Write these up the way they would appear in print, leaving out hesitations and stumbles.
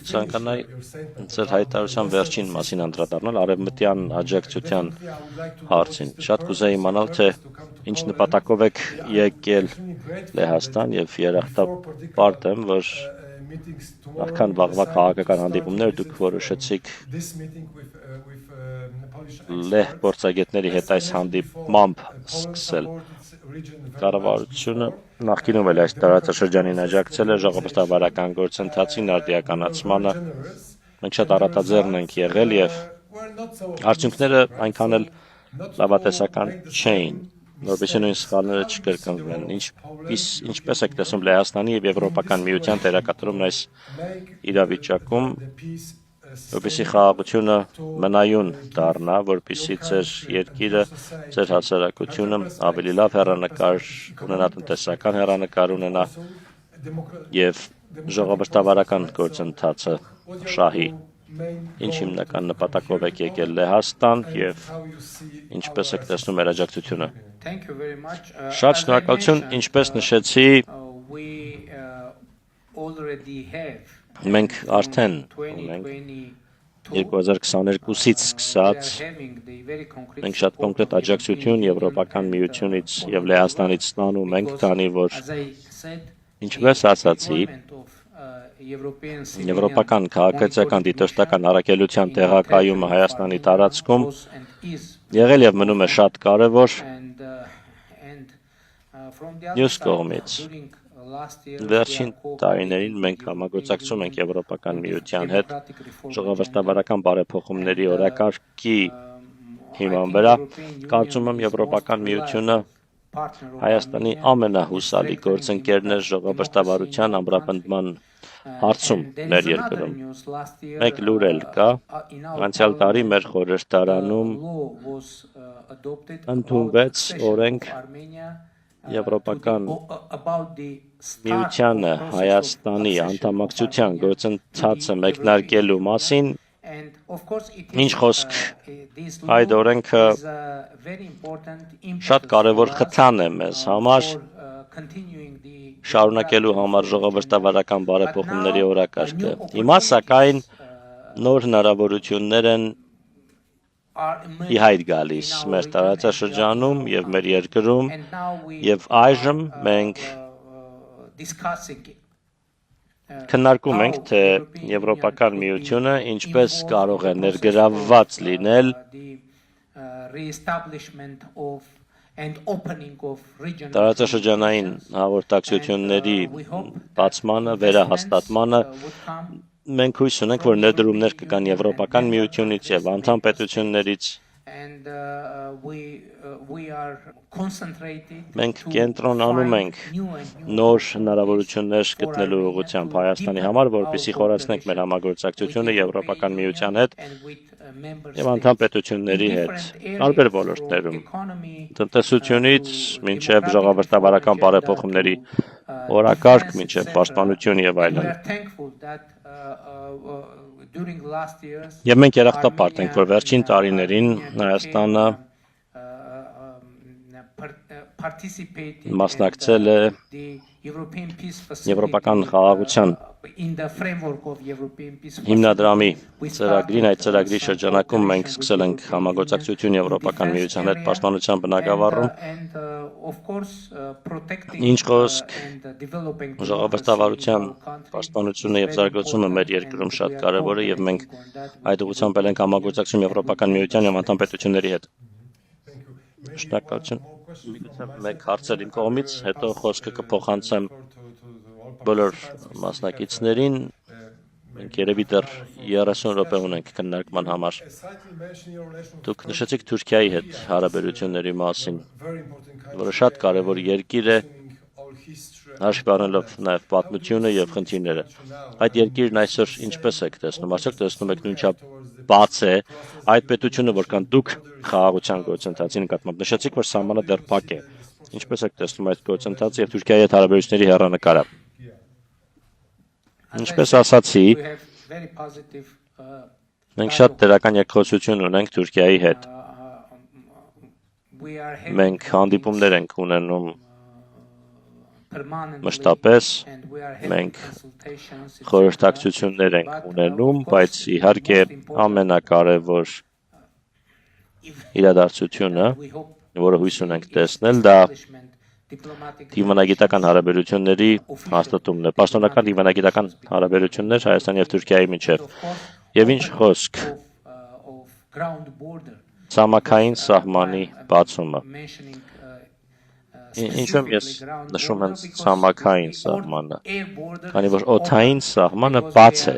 Ցանկանայի ձեր հայտարարության վերջին մասին անդրադառնալ արևմտյան աջակցության հարցին։ Շատ կուզեի իմանալ, թե ինչ նպատակով եք եկել Լեհաստան եւ երախտապարտ եմ, որ նախքան վաղվա քաղաքական հանդիպումներ դուք որոշեցիք Լեհ փորձագետների հետ այս հանդիպմամբ սկսել։ Կառավարությունը նախկինում էլ այս տարածաշրջանին աջակցել է ժողովրդավարական գործընթացին արդիականացմանը։ Մենք շատ առատաձեռն ենք եղել եւ արդյունքները այնքան էլ լավատեսական չէին, որովհետեւ նույն սխալները չկրկնվեն։ Ինչպես եք տեսնում Լեհաստանի եւ Եվրոպական միության դերակատարումն այս իրավիճակում, որպեսզի խաղաղությունը մնայուն դառնա, որպեսզի ձեր երկիրը, ձեր հասարակությունը ավելի լավ հեռանկար ունենա, տնտեսական հեռանկար ունենա եւ ժողովրդավարական գործընթացը շահի։ Ինչ հիմնական նպատակով եք եկել Լեհաստան եւ ինչպես եք տեսնում մեր աջակցությունը։ Շատ շնորհակալություն, ինչպես նշեցի, մենք արդեն ունենք 2022-ից սկսած մենք շատ կոնկրետ աջակցություն Եվրոպական միությունից եւ Լեհաստանից ստանում ենք, քանի որ ինչպես ասացի, Եվրոպական քաղաքացիական դիտորդական առաքելության տեղակայումը Հայաստանի տարածքում եղել եւ մնում է շատ կարեւոր։ Մյուս կողմից վերջին տարիներին մենք համագործակցում ենք Եվրոպական միության հետ ժողովրդավարական բարեփոխումների օրակարգի հիման վրա։ Կարծում եմ Եվրոպական միությունը Հայաստանի ամենահուսալի գործընկերն է ժողովրդավարության ամրապնդման հարցում մեր երկրում։ Մեկ լուր էլ կա, անցյալ տարի մեր խորհրդարանում ընդունվեց օրենք Եվրոպական միությանը Հայաստանի անդամակցության գործընթացը մեկնարկելու մասին, ինչ խոսք այդ օրենքը շատ կարևոր խթան է մեզ համար շարունակելու համար ժողովրդավարական բարեփոխումների օրակարգը։ Հիմա սակայն նոր հնարավորություններ են ի հայտ գալիս մեր տարածաշրջանում եւ մեր երկրում եւ այժմ մենք քննարկում ենք, թե Եվրոպական միությունը ինչպես կարող է ներգրավված լինել տարածաշրջանային հաղորդակցությունների բացմանը, վերահաստատմանը։ Մենք հույս ունենք, որ ներդրումներ կգան Եվրոպական միությունից եւ անդամ պետություններից։ Մենք կենտրոնանում ենք նոր հնարավորություններ գտնելու ուղղությամբ Հայաստանի համար, որպեսզի խորացնենք մեր համագործակցությունը Եվրոպական միության հետ եւ անդամ պետությունների հետ տարբեր ոլորտներում, տնտեսությունից մինչեւ ժողովրդավարական բարեփոխումների օրակարգ, մինչեւ պաշտպանություն եւ այլն։ Եվ մենք երախտապարտ ենք, որ վերջին տարիներին Հայաստանը մասնակցել է Եվրոպական խաղաղության հիմնադրամի ծրագրին։ Այդ ծրագրի շրջանակում մենք սկսել ենք համագործակցություն Եվրոպական միության հետ պաշտպանության բնագավառում։ Ինչ խոսք ժողովրդավարության պաշտպանությունը եւ զարգացումը մեր երկրում շատ կարեւոր է եւ մենք այդ ուղղությամբ ենք համագործակցում Եվրոպական միության եւ անդամ պետությունների հետ։ Շնորհակալություն։ Մեկ հարցեր իմ կողմից, հետո խոսքը կփոխանցեմ բոլոր մասնակիցներին։ Մենք երևի դեռ 30 րոպե ունենք քննարկման համար։ Դուք նշեցիք Թուրքիայի հետ հարաբերությունների մասին, որը շատ կարևոր երկիր է, հաշվի առնելով նաև պատմությունը եւ խնդիրները։ Այդ երկիրն այսօր ինչպես եք տեսնում, արդյոք տեսնում եք նույնչափ բաց է այդ պետությունը, որքան դուք խաղաղության գործընթացի նկատմամբ նշեցիք, որ սահմանը դեռ փակ է։ Ինչպես եք տեսնում այդ գործընթացը եւ Թուրքիայի հետ հարաբերությունների հեռանկարը։ Ինչպես ասացի, մենք շատ դրական երկխոսություն ունենք Թուրքիայի հետ։ Մենք հանդիպումներ ենք ունենում մշտապես մենք խորհրդակցություններ ենք ունենում, բայց իհարկե ամենակարևոր իրադարձությունը, որը հույս ունենք տեսնել, դա դիվանագիտական հարաբերությունների հաստատումն է, պաշտոնական դիվանագիտական հարաբերություններ Հայաստանի և Թուրքիայի միջև։ Եվ ինչ խոսք ցամաքային սահմանի բացումը։ Ինչու եմ ես նշում հենց ցամաքային սահմանը, քանի որ օդային սահմանը բաց է։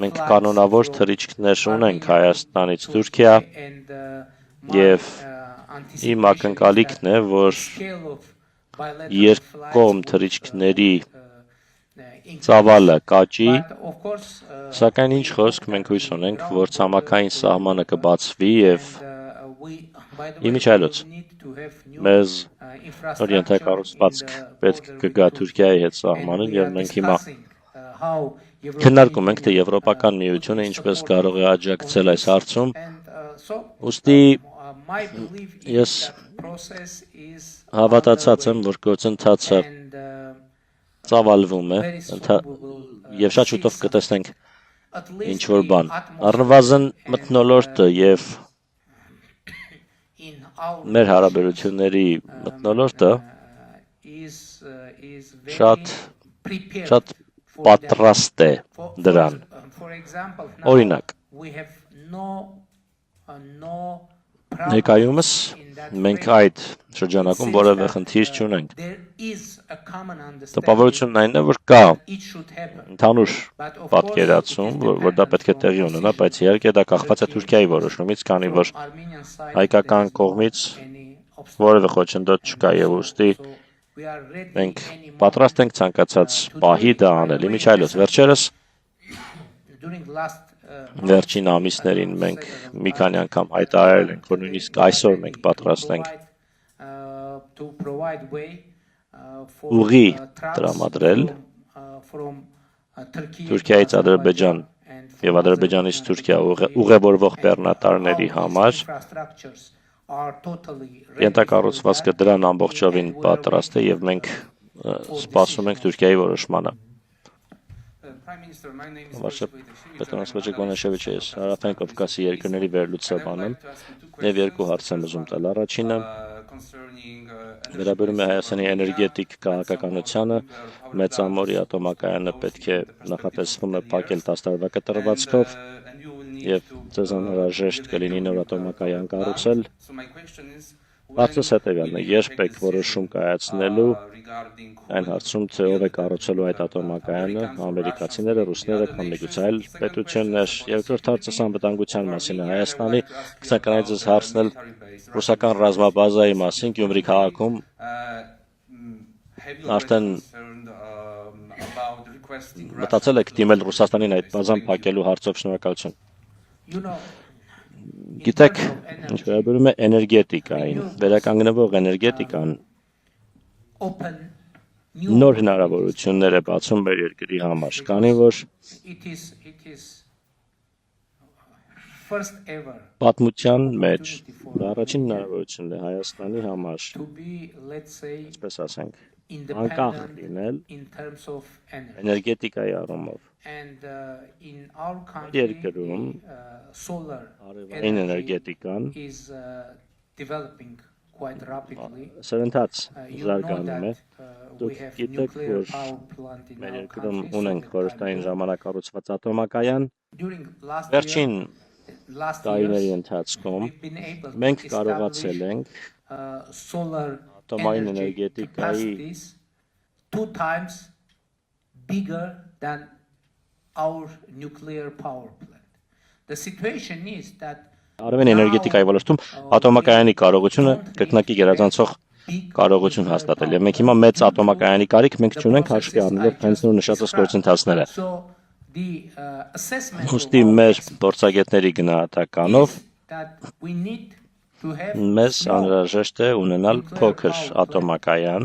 Մենք կանոնավոր թռիչքներ ունենք Հայաստանից Թուրքիա եւ իմ ակնկալիքն է, որ երկկողմ թռիչքների ծավալը կաճի, սակայն ինչ խոսք մենք հույս ունենք, որ ցամաքային սահմանը կբացվի եւ իմիջիայլոց մեզ նոր ենթակառուցվածք պետք կգա Թուրքիայի հետ սահմանին եւ մենք հիմա քննարկում ենք, թե Եվրոպական միությունը ինչպես կարող է աջակցել այս հարցում։ Ուստի ես հավատացած եմ, որ գործընթացը ծավալվում է եւ շատ շուտով կտեսնենք ինչ որ բան։ Առնվազն մթնոլորտը եւ մեր հարաբերությունների մթնոլորտը շատ պատրաստ է դրան։ Օրինակ, ներկայումս մենք այդ շրջանակում որևէ խնդիր չունենք։ Տպավորությունն այն է, որ կա ընդհանուր պատկերացում, որ դա պետք է տեղի ունենա, բայց իհարկե դա կախված է Թուրքիայի որոշումից, քանի որ հայկական կողմից որևէ խոչընդոտ չկա եւ ուստի մենք պատրաստ ենք ցանկացած պահի դա անել։ Իմիջիայլոց վերջերս վերջին ամիսներին մենք մի քանի անգամ հայտարարել ենք, որ նույնիսկ այսօր մենք պատրաստ ենք ուղի տրամադրել Թուրքիայից Ադրբեջան եւ Ադրբեջանից Թուրքիա ուղևորվող բեռնատարների համար ենթակառուցվածքը դրան ամբողջովին պատրաստ է եւ մենք սպասում ենք Թուրքիայի որոշմանը։ Պետրոս Վեճեգոնեշևիչը ես Հարավային Կովկասի երկրների վերլուծաբան եմ եւ երկու հարց եմ ուզում տալ։ Առաջինը վերաբերում է Հայաստանի էներգետիկ քաղաքականությանը, Մեծամորի ատոմակայանը պետք է նախատեսվում է փակել 10 տարվա կտրվածքով եւ ձեզ անհրաժեշտ կլինի նոր ատոմակայան կառուցել։ Հարցս հետևյալն է, երբ եք որոշում կայացնելու այն հարցում, թե ով է կառուցելու այդ ատոմակայանը, ամերիկացիները, ռուսները կամ միգուցե այլ պետություններ։ Երկրորդ հարցս անվտանգության մասին է Հայաստանի, կցանկանայի ձեզ հարցնել ռուսական ռազմաբազայի մասին Գյումրի քաղաքում արդեն մտածել եք դիմել Ռուսաստանին այդ բազան փակելու հարցով։ Շնորհակալություն։ Գիտեք, ինչ վերաբերում է էներգետիկային, վերականգնվող էներգետիկան նոր հնարավորություններ է բացում մեր երկրի համար, քանի որ պատմության մեջ առաջին հնարավորությունն է Հայաստանի համար, այսպես ասենք, անկախ լինել էներգետիկայի առումով։ Երկրում արևային էներգետիկան սրընթաց զարգանում է։ Դուք գիտեք, որ մեր երկրում ունենք խորհրդային ժամանակ կառուցված ատոմակայան։ Վերջին տարիների ընթացքում մենք կարողացել ենք ատոմային էներգետիկայի արևային էներգետիկայի ոլորտում ատոմակայանի կարողությունը կրկնակի գերազանցող կարողություն հաստատել եւ մենք հիմա մեծ ատոմակայանի կարիք մենք չունենք հաշվի առնելով հենց նոր նշածած գործընթացները։ Ուստի մեր փորձագետների գնահատականով մեզ անհրաժեշտ է ունենալ փոքր ատոմակայան։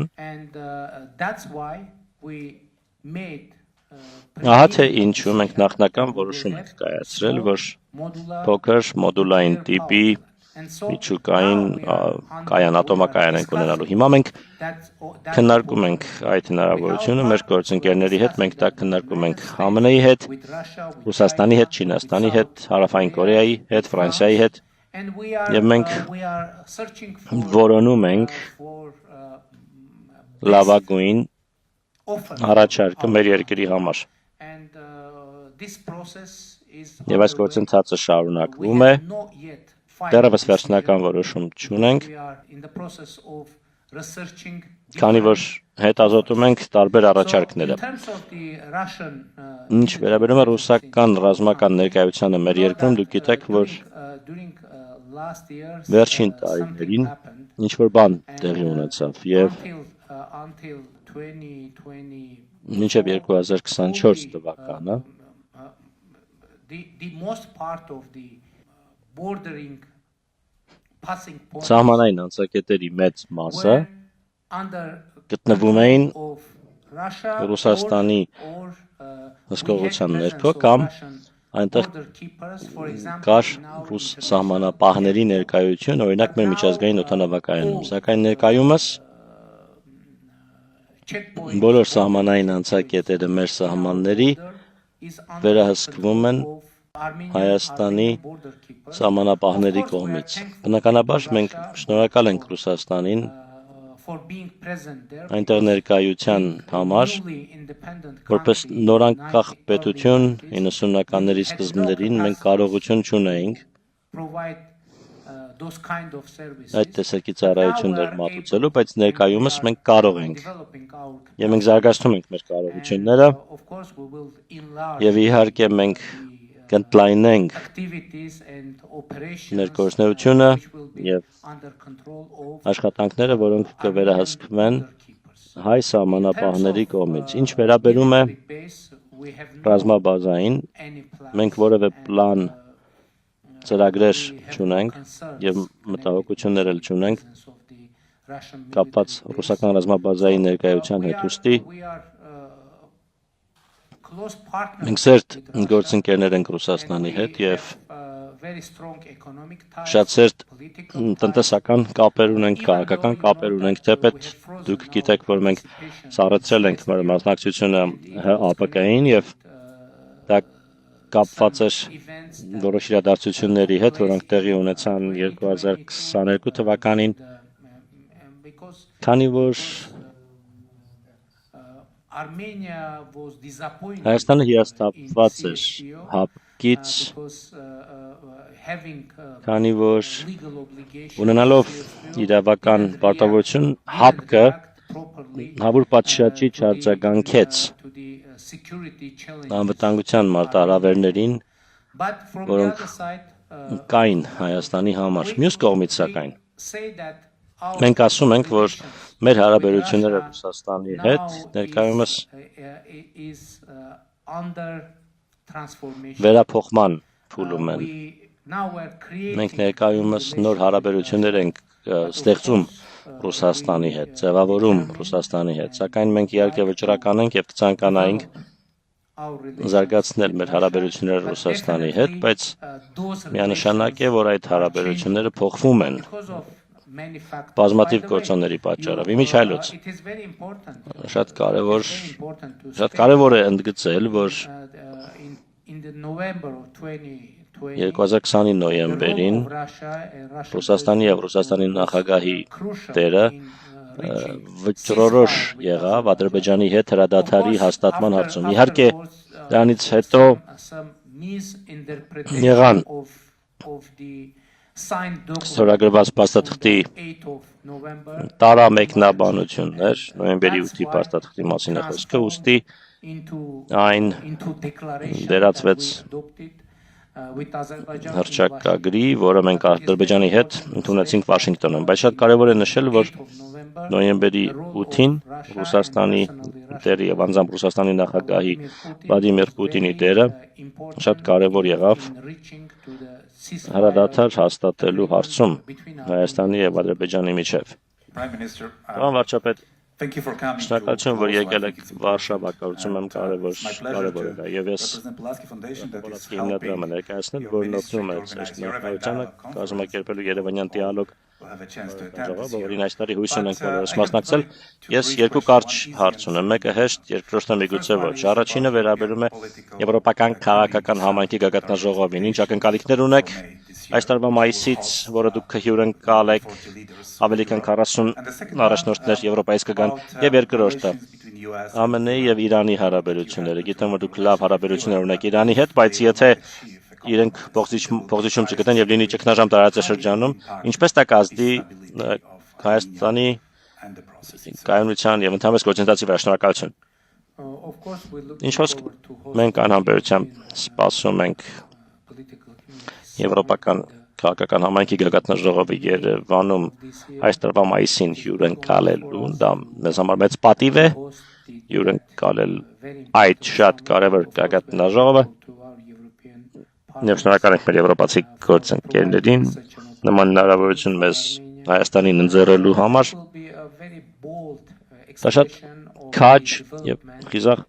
Ահա թե ինչու մենք նախնական որոշում ենք կայացրել, որ փոքր մոդուլային տիպի միջուկային ատոմակայան ենք ունենալու։ Հիմա մենք քննարկում ենք այդ հնարավորությունը մեր գործընկերների հետ, մենք դա քննարկում ենք ԱՄՆ-ի հետ, Ռուսաստանի հետ, Չինաստանի հետ, Հարավային Կորեայի հետ, Ֆրանսիայի հետ, եւ մենք որոնում ենք լավագույն առաջարկը մեր երկրի համար։ Եվ այս գործընթացը շարունակվում է, դեռևս վերջնական որոշում չունենք, քանի որ հետազոտում ենք տարբեր առաջարկները։ Ինչ վերաբերում է ռուսական ռազմական ներկայությանը մեր երկրում, դուք գիտեք, որ վերջին տարիներին ինչ-որ բան տեղի ունեցավ եւ մինչև 2024 թվականը սահմանային անցակետերի մեծ մասը գտնվում էին Ռուսաստանի հսկողության ներքո կամ այնտեղ կար ռուս սահմանապահների ներկայություն, օրինակ մեր միջազգային օդանավակայանում, սակայն ներկայումս բոլոր սահմանային անցակետերը մեր սահմանների վերահսկվում են Հայաստանի սահմանապահների կողմից։ Բնականաբար մենք շնորհակալ ենք Ռուսաստանին այնտեղ ներկայության համար, որպես նորանկախ պետություն 90-ականների սկզբներին մենք կարողություն չունեինք այդ տեսակի ծառայություններ մատուցելու, բայց ներկայումս մենք կարող ենք եւ մենք զարգացնում ենք մեր կարողությունները եւ իհարկե մենք կընդլայնենք մեր գործունեությունը եւ աշխատանքները, որոնք կվերահսկվեն հայ սահմանապահների կողմից։ Ինչ վերաբերում է ռազմաբազային, մենք որևէ պլան ծրագրեր չունենք եւ մտահոգություններ էլ չունենք կապված ռուսական ռազմաբազայի ներկայության հետ, ուստի մենք սերտ գործընկերներ ենք Ռուսաստանի հետ եւ շատ սերտ տնտեսական կապեր ունենք, քաղաքական կապեր ունենք, թեպետ դուք գիտեք, որ մենք սառեցրել ենք մեր մասնակցությունը ՀԱՊԿ-ին եւ դա կապված էր որոշ իրադարձությունների հետ, որոնք տեղի ունեցան 2022 թվականին, քանի որ Հայաստանը հիասթափված էր ՀԱՊԿ-ից, քանի որ ունենալով իրավական պարտավորություն ՀԱՊԿ-ը հավուր պատշաճի չարձագանքեց անվտանգության մարտահրավերներին, որոնք կային Հայաստանի համար։ Մյուս կողմից սակայն մենք ասում ենք, որ մեր հարաբերությունները Ռուսաստանի հետ ներկայումս վերափոխման փուլում են։ Մենք ներկայումս նոր հարաբերություններ ենք ստեղծում Ռուսաստանի հետ, ձևավորում Ռուսաստանի հետ, սակայն մենք իհարկե վճռական ենք եւ կցանկանայինք զարգացնել մեր հարաբերությունները Ռուսաստանի հետ, բայց միանշանակ է, որ այդ հարաբերությունները փոխվում են բազմաթիվ գործոնների պատճառով։ Իմիջայլոց շատ կարևոր է ընդգծել, որ 2020-ի նոյեմբերին Ռուսաստանի եւ Ռուսաստանի նախագահի դերը վճռորոշ եղավ Ադրբեջանի հետ հրադադարի հաստատման հարցում։ Իհարկե դրանից հետո եղան ստորագրված փաստաթղթի տարամեկնաբանություններ, նոյեմբերի 8-ի փաստաթղթի մասին է խոսքը, ուստի այն վերածվեց հռչակագրի, որը մենք Ադրբեջանի հետ ընդունեցինք Վաշինգտոնում, բայց շատ կարևոր է նշել, որ նոյեմբերի 8-ին Ռուսաստանի դերը եւ անձամբ Ռուսաստանի նախագահի Վլադիմիր Պուտինի դերը շատ կարևոր եղավ հրադադար հաստատելու հարցում Հայաստանի եւ Ադրբեջանի միջև։ Պարոն վարչապետ, Շնորհակալություն, որ եկել եք Վարշավա, կարծում եմ կարևոր է եւ ես հիմնադրամը ներկայացնել, որն օգնում է ներկայությանը կազմակերպելու Երևանյան դիալոգ որին այս տարի հույս ունենք բոլորս մասնակցել։ Ես երկու կարճ հարց ունեմ, մեկը հեշտ, երկրորդը միգուցե ոչ։ Առաջինը վերաբերում է Եվրոպական քաղաքական համայնքի գագաթնաժողովին։ Ինչ ակնկալիքներ ունեք այս տարվա մայիսից, որը դուք հյուրընկալ եք, ավելի քան 40 առաջնորդներ Եվրոպայից կգան, եւ երկրորդը ԱՄՆ-ի եւ Իրանի հարաբերությունները։ Գիտեմ, որ դուք լավ հարաբերություններ ունեք Իրանի հետ, բայց եթե իրենք փոխզիջում չգտնեն եւ լինի ճգնաժամ տարածաշրջանում, ինչպես դա կազդի Հայաստանի կայունության եւ ընդհանրապես գործընթացի վրա։ Շնորհակալություն։ Ինչ խոսք մենք անհամբերությամբ սպասում ենք Եվրոպական քաղաքական համայնքի գագաթնաժողովի Երևանում այս տարվա մայիսին հյուրընկալելու, դա մեզ համար մեծ պատիվ է հյուրընկալել այդ շատ կարևոր գագաթնաժողովը։ Եվ շնորհակալ ենք մեր եվրոպացի գործընկերներին նման հնարավորություն մեզ Հայաստանին ընձեռելու համար։ Դա շատ քաջ եւ խիզախ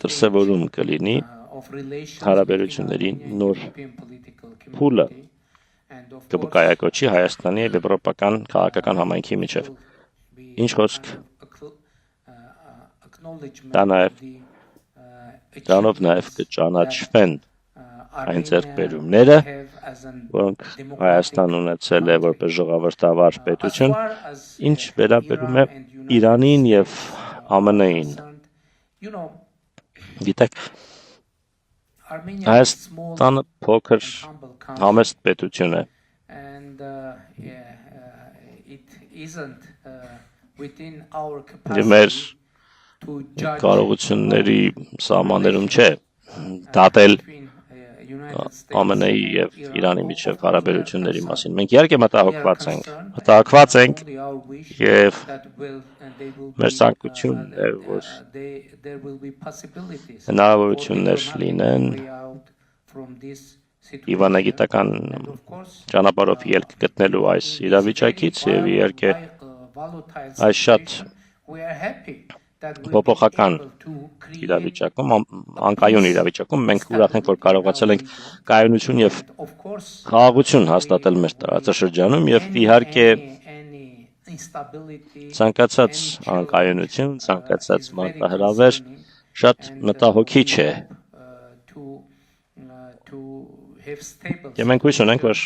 դրսևորում կլինի հարաբերությունների նոր փուլը կվկայակոչի Հայաստանի եւ եվրոպական քաղաքական համայնքի միջեւ։ Ինչ խոսք դրանով նաեւ կճանաչվեն այն ձեռքբերումները, որոնք Հայաստան ունեցել է որպես ժողովրդավար պետություն, ինչ վերաբերում է Իրանին եւ ԱՄՆ-ին։ Գիտեք, Հայաստանը փոքր համեստ պետություն է։ Եվ մեր կարողությունների սահմաններում չէ դատել ԱՄՆ-ի եւ Իրանի միջև հարաբերությունների մասին։ Մենք իհարկե մտահոգված ենք եւ մեր ցանկությունն է, որ հնարավորություններ լինեն իվանագիտական ճանապարհով ելք գտնելու այս իրավիճակից եւ իհարկե այս շատ փոփոխական իրավիճակում, անկայուն իրավիճակում մենք ուրախ ենք, որ կարողացել ենք կայունություն եւ խաղաղություն հաստատել մեր տարածաշրջանում եւ իհարկե ցանկացած անկայունություն, ցանկացած մարտահրավեր շատ մտահոգիչ է։ Եվ մենք հույս ունենք, որ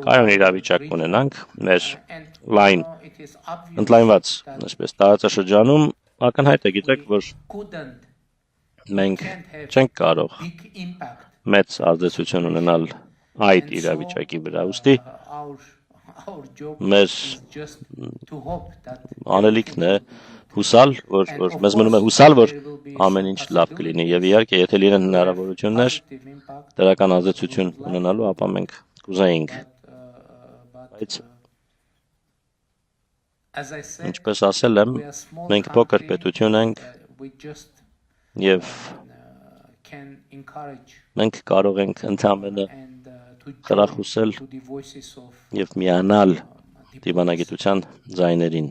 կայուն իրավիճակ ունենանք մեր ընդլայնված այսպես տարածաշրջանում։ Ակնհայտ է, գիտեք, որ մենք չենք կարող մեծ ազդեցություն ունենալ այդ իրավիճակի վրա, ուստի մեր անելիքն է հուսալ, որ մեզ մնում է հուսալ, որ ամեն ինչ լավ կլինի եւ իհարկե եթե լինեն հնարավորություններ դրական ազդեցություն ունենալու, ապա մենք կուզեինք։ Բայց ինչպես ասել եմ, մենք փոքր պետություն ենք եւ մենք կարող ենք ընդհանրապես խրախուսել եւ միանալ դիվանագիտության ձայներին։